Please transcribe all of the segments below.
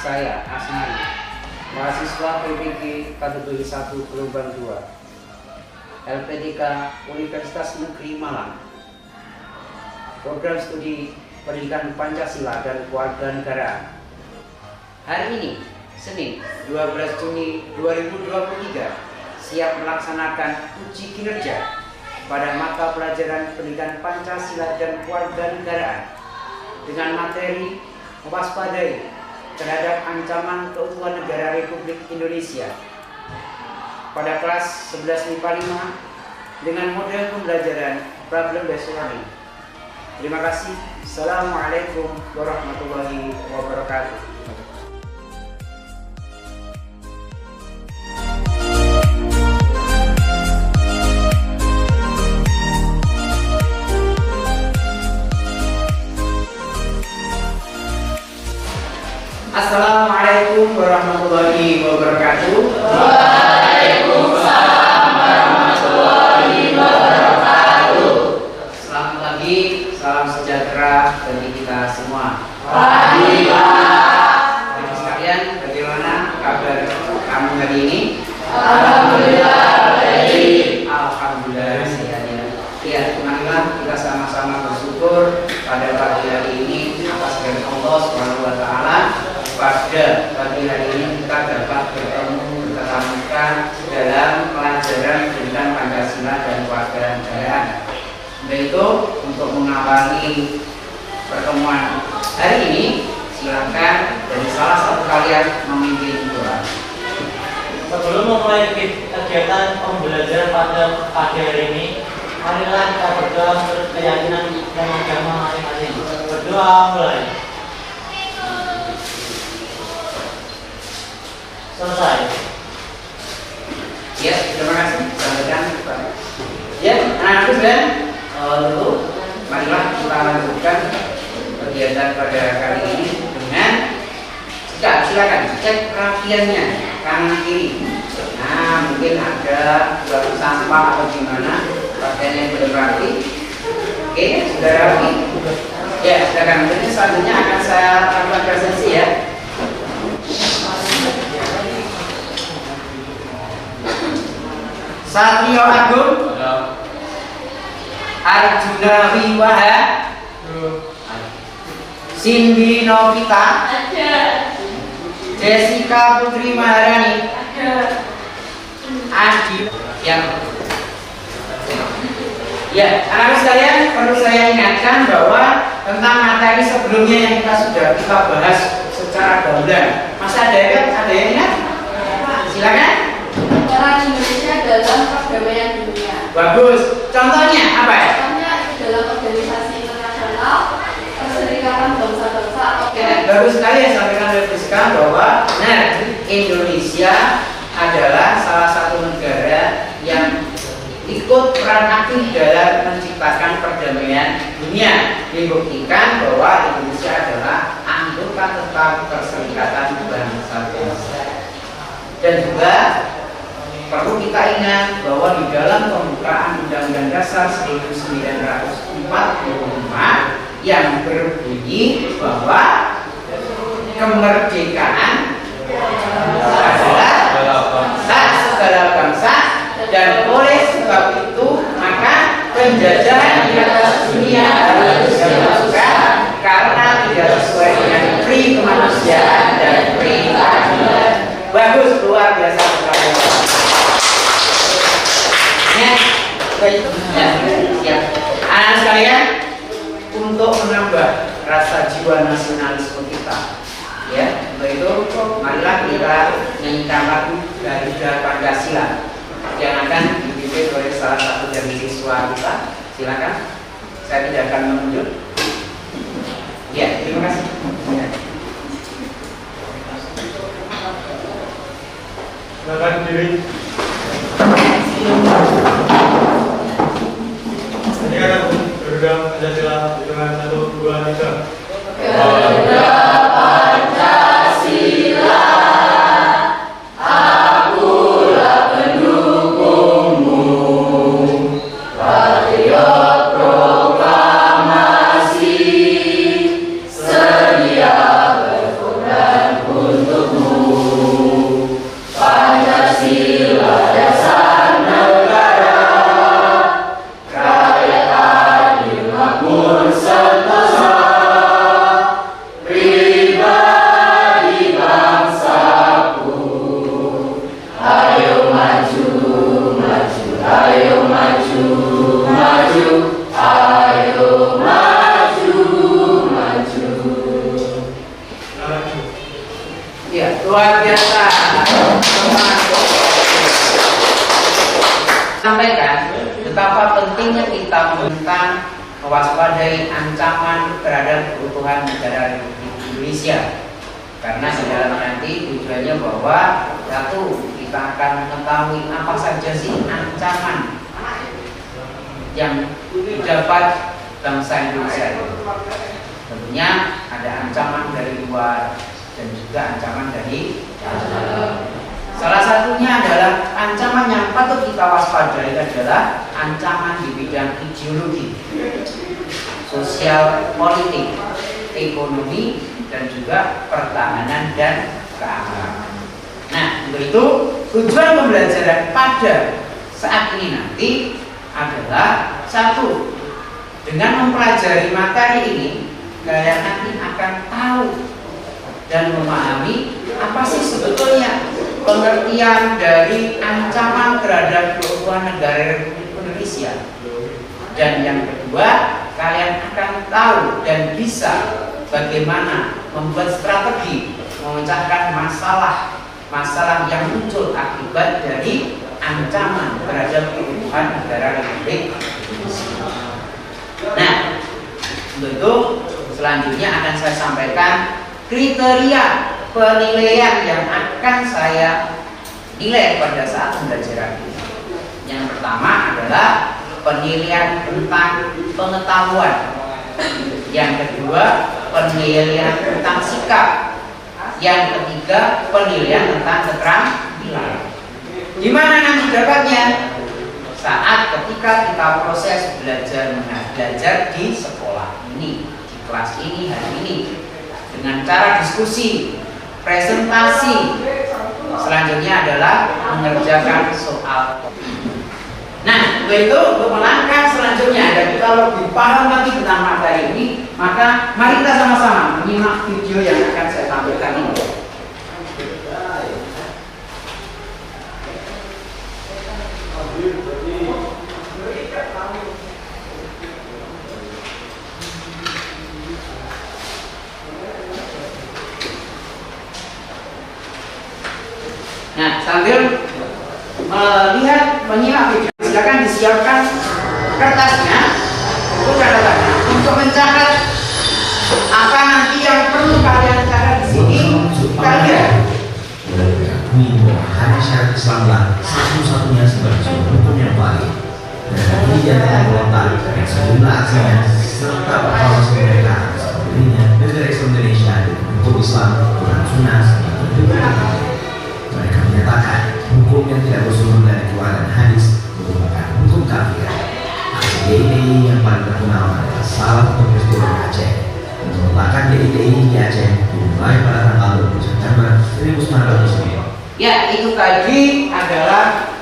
saya Asmari, mahasiswa PPG kategori 1 gelombang 2 LPDK Universitas Negeri Malang, program studi pendidikan Pancasila dan Kewarganegaraan. Hari ini, Senin 12 Juni 2023, siap melaksanakan uji kinerja pada mata pelajaran pendidikan Pancasila dan Kewarganegaraan dengan materi mewaspadai terhadap ancaman keutuhan negara Republik Indonesia pada kelas 11 MIPA 5 dengan model pembelajaran problem based learning. Terima kasih. Assalamualaikum warahmatullahi wabarakatuh. Assalamualaikum warahmatullahi wabarakatuh. Waalaikumsalam warahmatullahi wabarakatuh. Selamat pagi, salam sejahtera bagi kita semua. Pagi, Pak. Teman sekalian, bagaimana kabar kamu hari ini? Alhamdulillah baik. Alhamdulillah sehat ya. Ya, marilah kita sama-sama bersyukur pada pagi hari ini atas kehendak Allah Subhanahu wa taala. Pada pagi hari ini kita dapat bertemu bertatap muka dalam pelajaran pendidikan Pancasila dan Kewarganegaraan. Yaitu untuk mengawali pertemuan hari ini, silakan dari salah satu kalian memimpin doa. Sebelum memulai kegiatan pembelajaran pada pagi hari ini, marilah kita berdoa menurut keyakinan dan agama masing-masing. Berdoa mulai. Selesai. Ya, terima kasih. Sampaikan Pak. Ya, anak-anakku sudah dulu. Marilah kita lanjutkan kegiatan pada kali ini dengan silakan cek perapiannya kanan kiri. Nah, mungkin ada batu sampah atau gimana pakaian yang belum rapi. Oke, sudah rapi. Ya, silakan. Jadi selanjutnya akan saya lakukan presentasi ya. Satrio Agung, Arjuna Wiwaha, Cindy Novita, Jessica Putri Maharani, Adi. Ya, anak-anak sekalian, perlu saya ingatkan bahwa tentang materi sebelumnya yang kita bahas secara gamblang. Masih ada yang ingat? Silakan. Orang Indonesia dalam perdamaian dunia. Bagus. Contohnya apa ya? Contohnya dalam organisasi internasional, Perserikatan Bangsa-Bangsa atau Bagus sekali yang sampaikan oleh Priska bahwa benar Indonesia adalah salah satu negara yang ikut peran aktif dalam menciptakan perdamaian dunia. Dibuktikan bahwa Indonesia adalah anggota tetap Perserikatan Bangsa-Bangsa. Dan juga perlu kita ingat bahwa di dalam pembukaan Undang-Undang Dasar 1945 yang berbunyi bahwa kemerdekaan adalah hak segala bangsa dan oleh sebab itu maka penjajahan di atas dunia harus dilakukan karena tidak sesuai dengan pri kemanusiaan dan pri keadilan. Bagus, luar biasa sekali. Ya, siap. Anak sekalian, untuk menambah rasa jiwa nasionalisme kita, ya, untuk itu marilah kita nyanyikan lagu Garuda Pancasila yang akan dipimpin oleh salah satu dari siswa kita. Silakan, saya tidak akan menunjuk. Ya, terima kasih. Ya. Silakan diri. Ini kan Garuda Pancasila dengan 1, 2, 3. Garuda Pancasila, akulah pendukungmu, patriot proklamasi, sedia berkorban pun Ya, luar biasa. Sampaikan betapa pentingnya kita tentang mewaspadai ancaman terhadap keutuhan negara Republik Indonesia. Karena di dalam nanti tujuannya bahwa satu, kita akan mengetahui apa saja sih ancaman yang didapat bangsa Indonesia. Tentunya ada ancaman dari luar dan juga ancaman dari dalam. Salah satunya adalah ancaman yang patut kita waspadai adalah ancaman di bidang ideologi, sosial, politik, ekonomi, dan juga pertahanan dan keamanan. Nah, untuk itu tujuan pembelajaran pada saat ini nanti adalah satu, dengan mempelajari materi ini kalian nanti akan tahu dan memahami apa sih sebetulnya pengertian dari ancaman terhadap keutuhan negara Republik Indonesia. Dan yang kedua, kalian akan tahu dan bisa bagaimana membuat strategi memecahkan masalah yang muncul akibat dari ancaman terhadap keutuhan negara Republik Indonesia. Nah, untuk itu selanjutnya akan saya sampaikan kriteria penilaian yang akan saya nilai pada saat pembelajaran ini. Yang pertama adalah penilaian tentang pengetahuan. Yang kedua, penilaian tentang sikap. Yang ketiga, penilaian tentang keterampilan. Gimana nanti dapatnya? Saat ketika kita proses belajar di sekolah ini, di kelas ini, hari ini, dengan cara diskusi, presentasi. Selanjutnya adalah mengerjakan soal. Nah, untuk melangkah selanjutnya dan kita lebih paham lagi tentang materi ini, maka mari kita sama-sama menyimak video yang akan saya tampilkan ini. Nah, sambil melihat menyimak video, silakan disiapkan kertasnya, itu catatannya untuk mencatat apa nanti yang perlu kalian catat di sini. Kita lihat. Hanya syariat Islamlah satu-satunya sebagai hukum yang baik. Dan ini diantara melontar yang sejumlah aksinya serta proklamasi mereka sepertinya negara Islam Indonesia hukum Islam Quran Sunnah mereka menyatakan hukum yang tidak bersumber dari Quran dan hadis merupakan hukum kafir. Aksi DIY yang paling terkenal adalah salah satu peristiwa di Aceh. Merupakan DIY di Aceh dimulai pada tanggal 20 September 1999. Ya, itu tadi adalah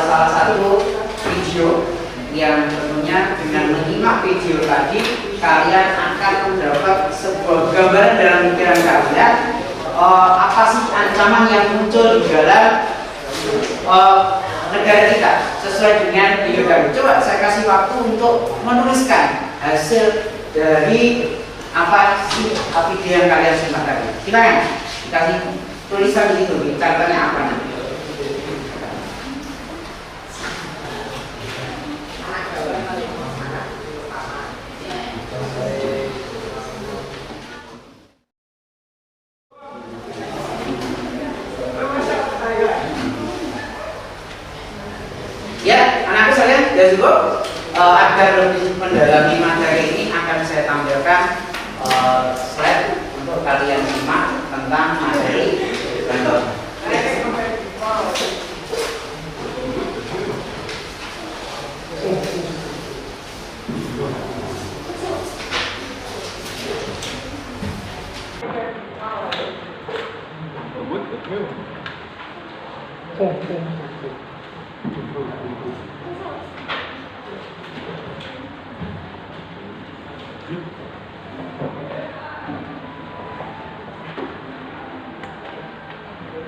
salah satu video yang tentunya dengan menyimak video tadi kalian akan mendapat sebuah gambaran dalam pikiran kalian apa sih ancaman yang muncul di dalam negara kita sesuai dengan video kami. Coba saya kasih waktu untuk menuliskan hasil dari apa sih video yang kalian simak tadi. Silakan dikasih tulisan itu, catatannya apa nanti. Ya, anak-anak sekalian, sudah cukup. Agar lebih mendalami materi ini akan saya tampilkan slide untuk kalian simak tentang materi random.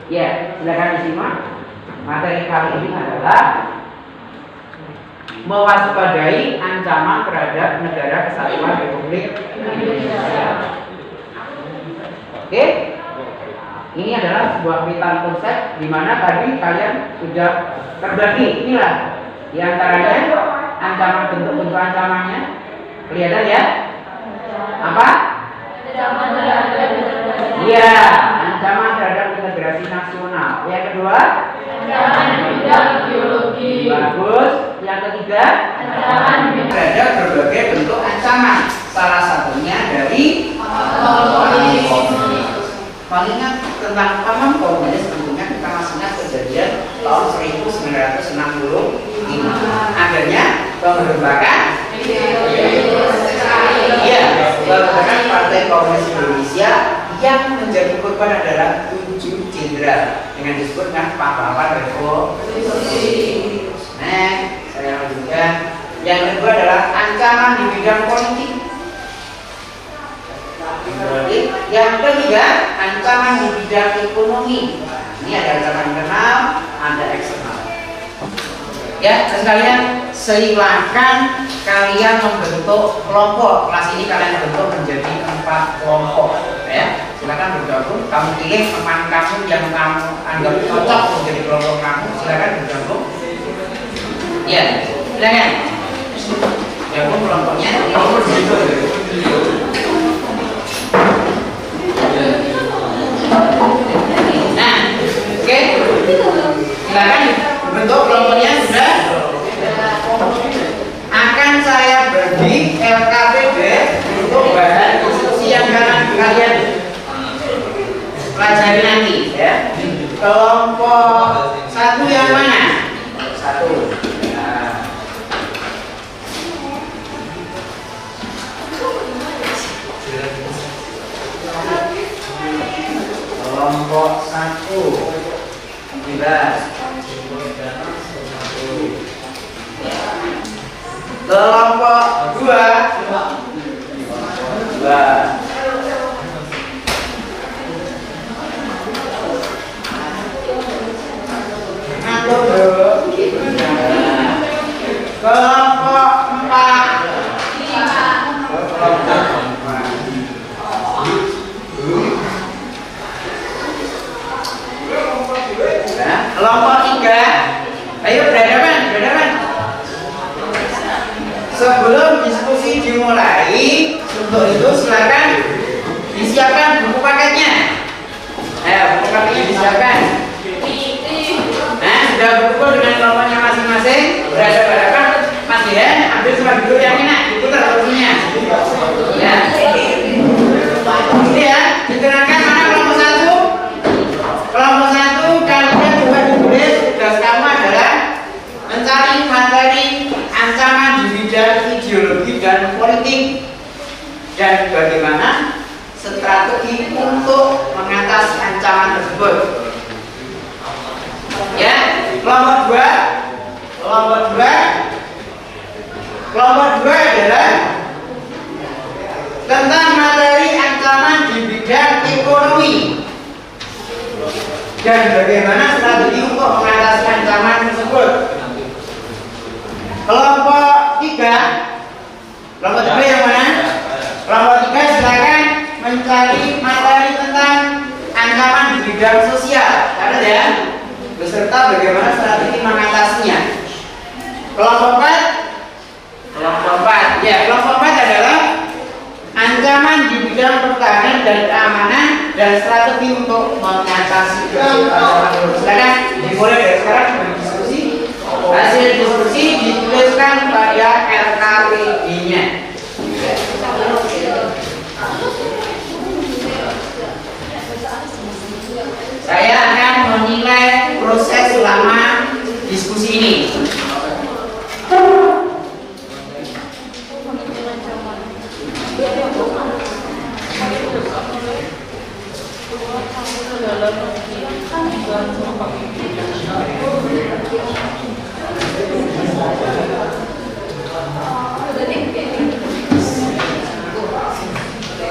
Ya, silakan disimak. Materi kali ini adalah mewaspadai ancaman terhadap negara kesatuan Republik Indonesia. Oke? Ini adalah sebuah pemitaan konsep di mana tadi kalian sudah terbagi. Inilah di antaranya ancaman, bentuk-bentuk ancamannya. Kelihatan ya? Apa? Iya, ancaman terhadap integrasi nasional. Yang kedua? Ancaman bidang biologi. Bagus. Yang ketiga? Ancaman Ada berbagai bentuk ancaman. Salah satunya dari palingan tentang paham komunis tentunya kita masih ingat kejadian tahun 1965. Adanya pembentukan pembentukan Partai Komunis Indonesia yang menjadi korban adalah 7 jenderal dengan disebut dengan pahlawan revolusi. Nah, saya lanjutkan. Yang kedua adalah ancaman di bidang politik. Yang ketiga, ancaman di bidang ekonomi. Ini ada ancaman internal, ada eksternal. Ya, sekalian silakan kalian membentuk kelompok. Kelas ini kalian bentuk menjadi 4 kelompok. Ya, silakan bergabung. Kamu pilih teman kamu yang kamu anggap cocok menjadi kelompok kamu. Silakan bergabung. Ya, silakan. Gabung kelompoknya. Nah, oke. Silakan bentuk kelompoknya sudah. Akan saya bagi LKPD untuk bahan diskusi yang kalian pelajari nanti ya. Kelompok 1 yang mana? 1. Kelompok 1 kelompok 2 kelompok 4 kelompok 3. Ayo berhadapan. Sebelum diskusi dimulai, untuk itu silakan disiapkan buku paketnya. Buku paketnya disiapkan. Nah, sudah berkumpul dengan kelompoknya masing-masing. Berhadapan. Mas Dian, ambil tempat duduk yang enak. Diputar kursinya. Ya. Ini ya, dikenalkan mana kelompok 1? Kelompok 1 kalian coba ditulis tugas kamu adalah mencari materi ancaman di bidang ideologi dan politik dan bagaimana strategi untuk mengatasi ancaman tersebut. Ya, kelompok 2 adalah tentang materi ancaman di bidang ekonomi dan bagaimana strategi untuk mengatasi ancaman tersebut. Kelompok 3 yang mana? Kelompok 3 silakan mencari materi tentang ancaman di bidang sosial, ada ya, beserta bagaimana strategi mengatasinya. Kelompok 4 adalah ancaman di bidang pertahanan dan keamanan dan strategi untuk mengatasi ancaman tersebut. Silakan dimulai dari sekarang berdiskusi. Hasil diskusi dituliskan pada LKPD-nya. Saya akan menilai proses selama diskusi ini.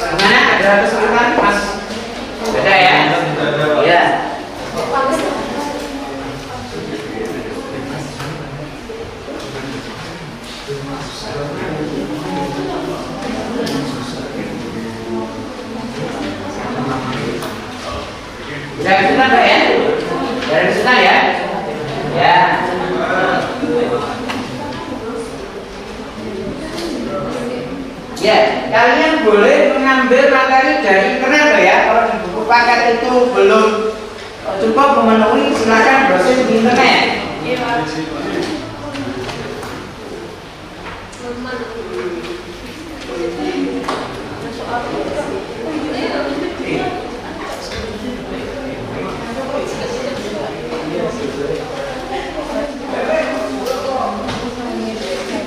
Gimana? Ada kesulitan, Mas? Ada ya? Iya. Gimana? Udah kesulitan Pak ya? Udah kesulitan ya? Ya. Ya, kalian boleh mengambil materi dari internet Pak ya. Kalau di buku paket itu belum cukup memenuhi, silakan browsing di internet.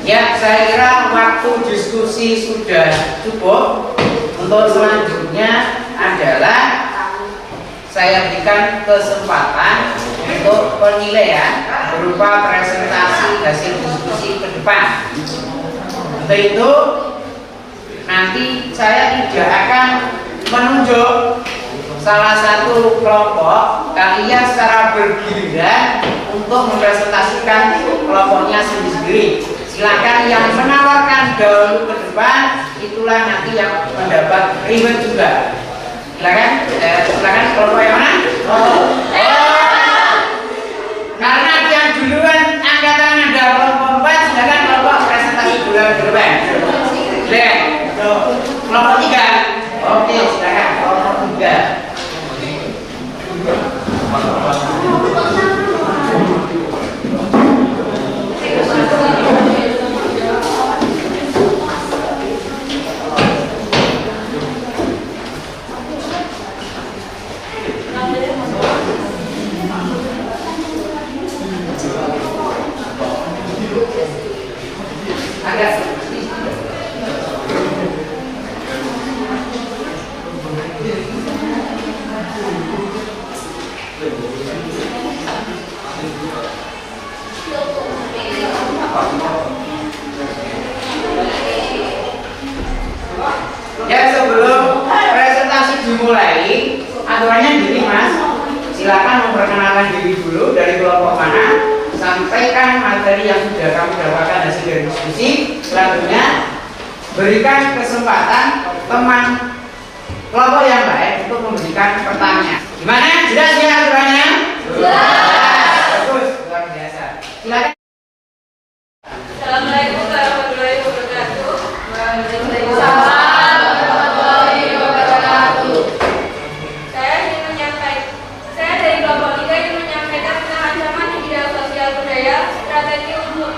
Ya, saya kira waktu diskusi sudah cukup. Untuk selanjutnya adalah saya berikan kesempatan untuk penilaian berupa presentasi hasil diskusi ke depan. Untuk itu nanti saya tidak akan menunjuk salah satu kelompok, kalian secara bergiliran untuk mempresentasikan kelompoknya sendiri-sendiri. Silakan yang menawarkan dahulu ke depan, itulah nanti yang mendapat reward juga. Silakan kelompok yang mana? Karena yang duluan angkat tangan ada kelompok 4, silakan kelompok presentasi dulu ke depan. Silakan. Kelompok 3. Oke, silakan kelompok 3. Ya, sebelum presentasi dimulai, aturannya gini Mas, silakan memperkenalkan diri dulu, dari kelompok mana, sampaikan materi yang sudah kamu dapatkan hasil dari diskusi. Selanjutnya berikan kesempatan teman kelompok yang lain untuk memberikan pertanyaan. Gimana? Jelas ya aturannya? Jelas. Bagus, luar biasa. Silakan. Assalamualaikum warahmatullahi wabarakatuh. Waalaikumsalam. Saya dari kelompok 3 ingin menyampaikan tentang ancaman di bidang sosial budaya, strategi untuk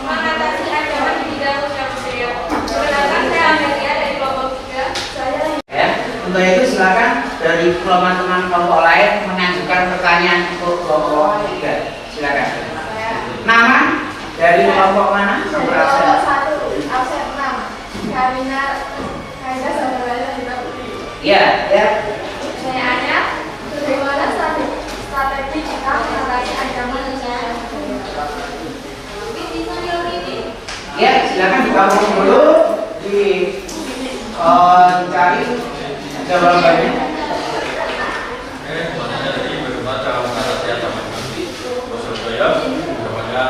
mengatasi ancaman di bidang sosial budaya. Perkenalkan, saya Amelia dari kelompok 3. Ya, untuk itu silakan dari teman-teman kelompok lain mengajukan pertanyaan untuk kelompok 3. Silakan. Nama dari kelompok mana? Kelompok 1, absen 6. Karina Kaida Sabaraya Hita Putri. Ya, ya. Saya Anya, bagaimana strategi kita mengatasi ancaman sosial budaya? Ya, silakan digabung dulu dicari jawabannya. Sebenarnya dari bagaimana cara mengatasi ancaman sosial budaya, namanya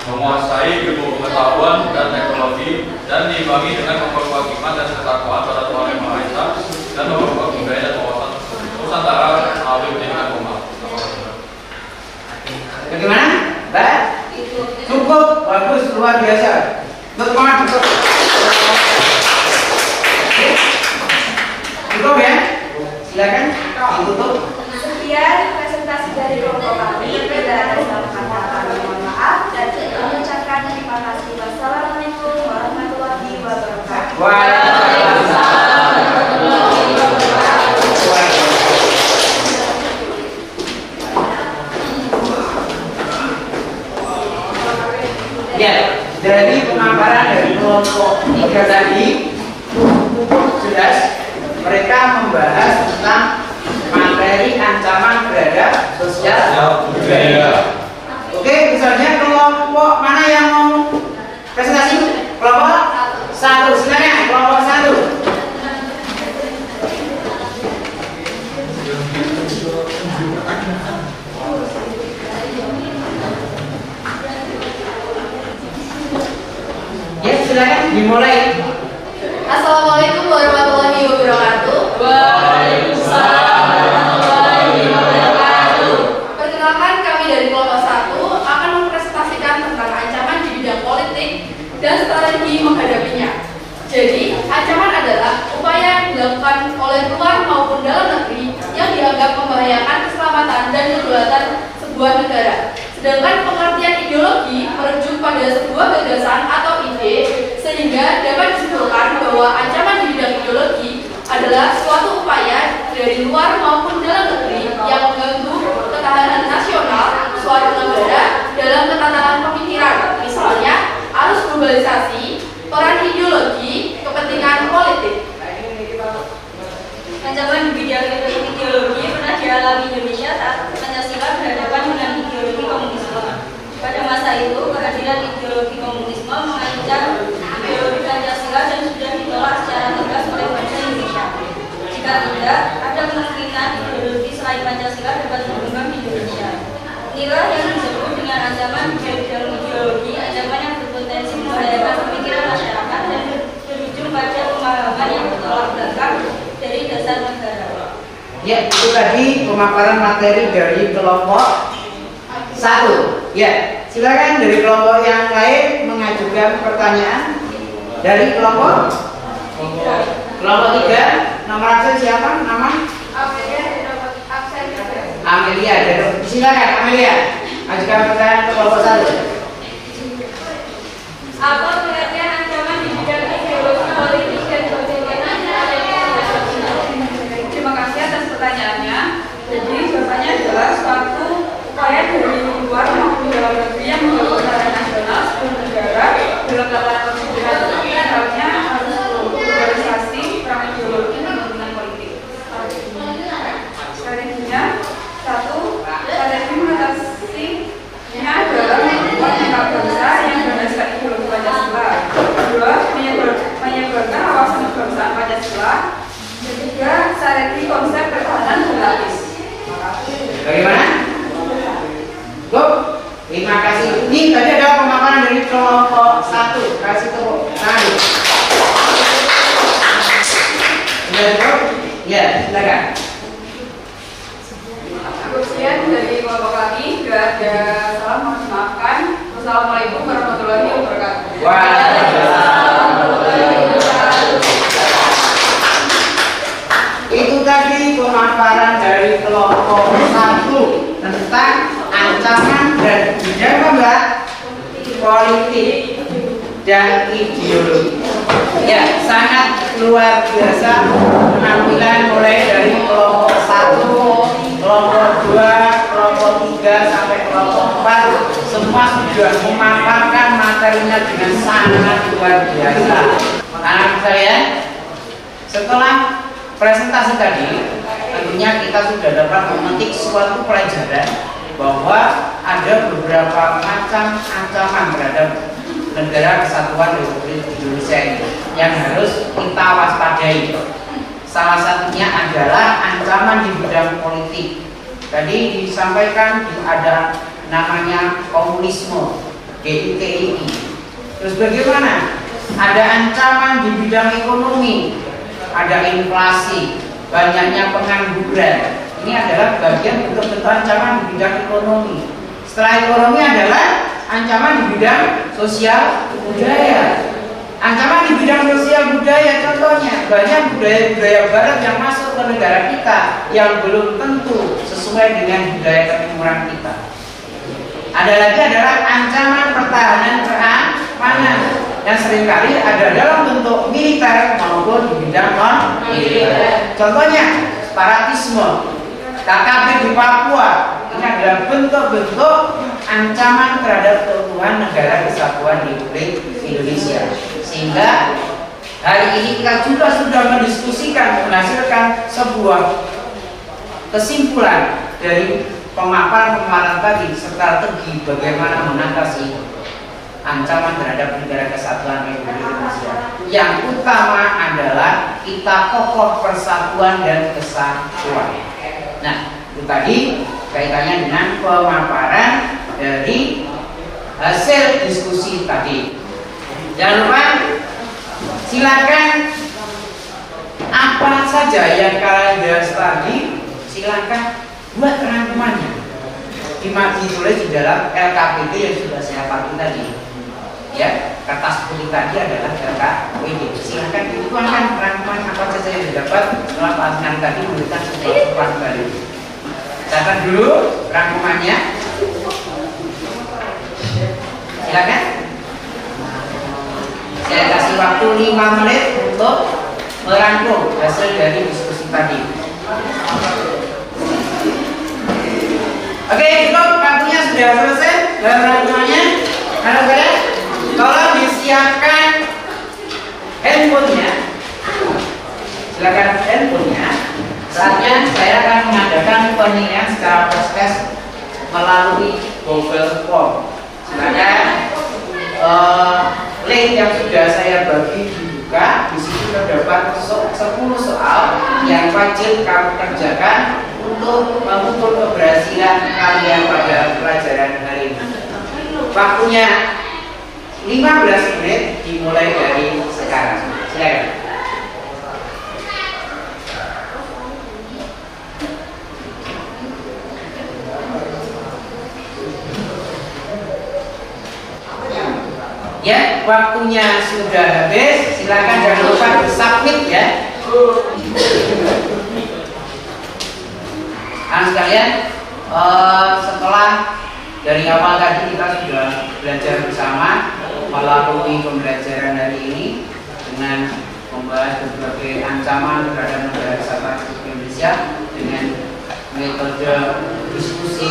menguasai ilmu pengetahuan dan teknologi dan diimbangi dengan kewajiban dan ketakwaan pada Tuhan Yang Maha Esa dan memperkuat budaya dan wawasan Nusantara melalui pendidikan formal. Bagaimana, Mbak? Cukup, bagus, luar biasa. Betul, cukup. Cukup ya? Silakan ditutup. Sekian presentasi dari kelompok kami. Berbeda ada salah kata, mohon maaf dan mengucapkan terima kasih. Wassalamualaikum warahmatullahi wabarakatuh. Waalaikumsalam. Ya, dari pemaparan dari kelompok 3 tadi jelas mereka membahas tentang materi ancaman terhadap sosial budaya. Oke, misalnya kelompok mana yang mau presentasi? Kelompok 1, silakan kelompok 1. Ya, silakan dimulai. Assalamualaikum warahmatullahi wabarakatuh. Waalaikumsalam warahmatullahi membahayakan keselamatan dan kedaulatan sebuah negara. Sedangkan pengertian ideologi merujuk pada sebuah gagasan atau ide, sehingga dapat disimpulkan bahwa ancaman di bidang ideologi adalah suatu upaya dari luar maupun dalam negeri yang mengganggu ketahanan nasional suatu negara dalam ketatanan pemikiran, misalnya arus globalisasi, peran ideologi, kepentingan politik. Ancaman di bidang ideologi pernah dialami Indonesia saat Pancasila berhadapan dengan ideologi komunisme. Pada masa itu, kehadiran ideologi komunisme mengancam ideologi Pancasila dan sudah ditolak secara tegas oleh bangsa Indonesia. Jika tidak, ada kemungkinan ideologi selain Pancasila dapat berkembang di Indonesia. Inilah yang disebut dengan ancaman di bidang ideologi, ancaman yang berpotensi membahayakan pemikiran masyarakat dan berujung pada pemahaman yang bertolak belakang dari dasar negara. Ya, itu tadi pemaparan materi dari kelompok 1. Ya, silakan dari kelompok yang lain mengajukan pertanyaan. Dari kelompok 3, nomor absen siapa? Nama? Amelia. Silakan Amelia, ajukan pertanyaan ke kelompok 1. Apa pengertian ancaman di bidang ideologi politik dan kepentingan? Terima kasih atas pertanyaannya. Jadi jawabannya adalah suatu upaya dari luar maupun dalam negeri yang mengganggu ketahanan nasional sebuah negara dalam tatanan pemikiran, misalnya harus globalisasi, perang ideologi, dan kepentingan politik. Strateginya, 1. Strategi mengatasinya adalah membuat sikap bangsa yang berdasarkan ideologi Pancasila. 2. Menyebarkan wawasan kebangsaan Pancasila. 3. Strategi konsep pertahanan berlapis. Bagaimana? Bu, terima kasih. Ini tadi ada pemaparan dari kelompok 1. Kasih tepuk tangan. Sudah cukup? Ya, silakan. Sekian dari kelompok kami. Tidak ada salah, mohon dimaafkan. Wassalamualaikum warahmatullahi wabarakatuh. Waalaikumsalam. Itu tadi pemaparan dari kelompok 1 tentang ancaman dan bidang apa? Politik dan ideologi. Ya, sangat luar biasa penampilan mulai dari kelompok 1, kelompok 2, kelompok 3 sampai kelompok 4. Semua sudah memaparkan materinya dengan sangat luar biasa. Anak saya, setelah presentasi tadi, tentunya kita sudah dapat memetik suatu pelajaran bahwa ada beberapa macam ancaman terhadap negara kesatuan Republik Indonesia ini yang harus kita waspadai. Salah satunya adalah ancaman di bidang politik. Tadi disampaikan ada namanya komunisme, GITI. Terus bagaimana? Ada ancaman di bidang ekonomi, ada inflasi, banyaknya pengangguran. Ini adalah bagian bentuk ancaman di bidang ekonomi. Setelah ekonomi adalah ancaman di bidang sosial budaya. Ancaman di bidang sosial budaya contohnya banyak budaya-budaya barat yang masuk ke negara kita yang belum tentu sesuai dengan budaya ketimuran kita. Ada lagi adalah ancaman pertahanan keamanan yang seringkali ada dalam bentuk militer maupun di bidang non-militer. Contohnya separatisme, KKP di Papua. Ini adalah bentuk-bentuk ancaman terhadap keutuhan negara kesatuan Republik Indonesia. Sehingga hari ini kita juga sudah mendiskusikan menghasilkan sebuah kesimpulan dari pemaparan tadi strategi bagaimana mengatasi ancaman terhadap negara kesatuan Republik Indonesia. Yang utama adalah kita kokoh persatuan dan kesatuan. Nah, itu tadi kaitannya dengan pemaparan dari hasil diskusi tadi. Jangan lupa silakan apa saja yang kalian bahas tadi, silakan buat rangkumannya. Ditulis di dalam LKPD yang sudah saya pakai tadi. Ya, kertas putih tadi adalah LKPD. Silakan dituangkan rangkuman apa saja yang didapat setelah pelatihan tadi memberikan sesuatu baru. catat dulu rangkumannya. Silakan. Saya kasih waktu 5 menit untuk merangkum hasil dari diskusi tadi. Oke, cukup. Waktunya sudah selesai dalam rangkumannya. Halo saya, tolong disiapkan handphonenya. Silakan handphonenya. Saatnya saya akan mengadakan penilaian secara proses melalui Google Form. Silakan link yang sudah saya bagi dibuka. Di situ terdapat 10 soal yang wajib kamu kerjakan untuk mengukur keberhasilan kalian pada pelajaran hari ini. Waktunya 15 menit dimulai dari sekarang. Silakan. Ya, waktunya sudah habis. Silakan jangan lupa di submit ya. Anak sekalian, setelah dari awal tadi kita sudah belajar bersama melalui pembelajaran hari ini dengan membahas berbagai ancaman terhadap negara kesatuan Republik Indonesia dengan metode diskusi,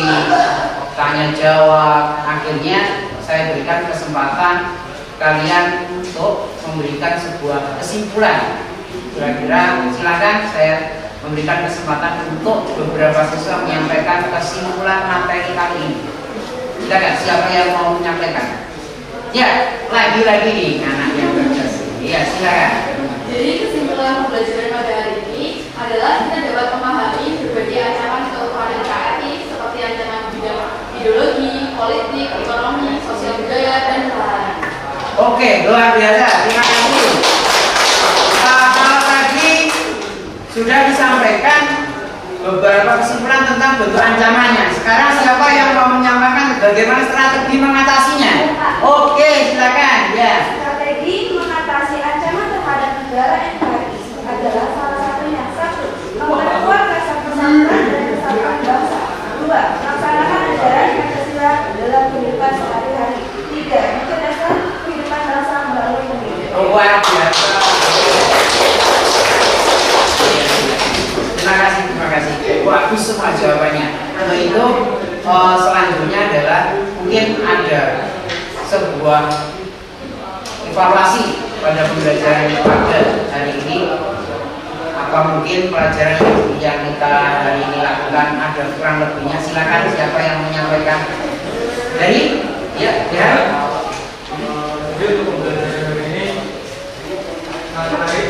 tanya jawab. Akhirnya saya berikan kesempatan kalian untuk memberikan sebuah kesimpulan. Kira-kira silakan saya memberikan kesempatan untuk beberapa siswa menyampaikan kesimpulan materi kali ini. Silakan, siapa yang mau menyampaikan? Ya, lagi-lagi nih anak yang berjas. Ya, silakan. Jadi kesimpulan pembelajaran pada hari ini adalah kita dapat memahami berbagai ancaman keuangan KRI seperti ancaman bidang ideologi, politik, ekonomi, sosial budaya, dan pertahanan. Oke, luar biasa. Terima kasih. Kalau tadi sudah disampaikan beberapa kesimpulan tentang bentuk ancamannya. Sekarang siapa yang mau menyampaikan bagaimana strategi mengatasinya? Oke, silakan. Ya. Strategi mengatasi ancaman terhadap negara NKRI adalah salah satunya: 1. Memperkuat rasa persatuan dan kesatuan bangsa. 2. Melaksanakan ajaran Pancasila dalam kehidupan sehari-hari. 3. Mencerdaskan kehidupan bangsa melalui pendidikan. Luar biasa. Terima kasih. Bagus semua jawabannya. Untuk itu selanjutnya adalah mungkin ada sebuah evaluasi pada pembelajaran pada hari ini. Apa mungkin pelajaran yang kita hari ini lakukan ada kurang lebihnya? Silakan, siapa yang menyampaikan? Dari ya. Jadi untuk pembelajaran hari ini sangat menarik,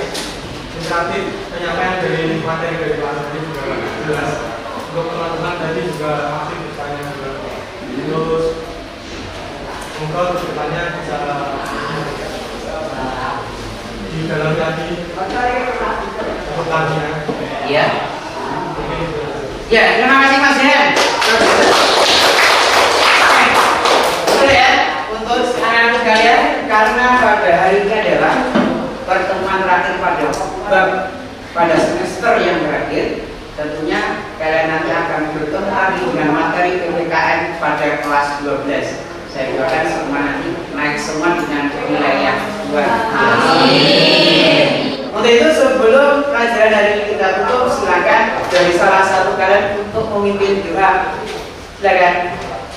inspiratif, penyampaian dari materi dari kelas tadi juga jelas. Untuk teman-teman tadi juga masih bertanya juga. Terus semoga untuk depannya bisa di dalam lagi pertanyaan. Ya. Ya, terima kasih Mas Ren. Betul ya, untuk anak-anak sekalian, karena pada hari ini adalah pertemuan terakhir pada semester yang terakhir, tentunya kalian nanti akan bertemu lagi dengan materi PPKN pada kelas 12. Saya doakan semua nanti naik semua dengan nilai yang luar biasa. Untuk itu sebelum pelajaran hari ini kita tutup, silakan dari salah satu kalian untuk memimpin doa. Silakan.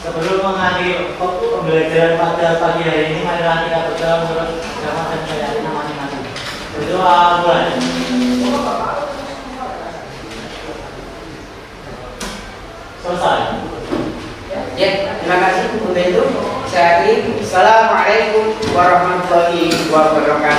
Sebelum mengakhiri pembelajaran pada pagi hari ini, marilah kita berdoa menurut agama dan keyakinan masing-masing. Berdoa mulai. Selesai. Ya, terima kasih untuk itu. Saya akhiri. Assalamualaikum warahmatullahi wabarakatuh.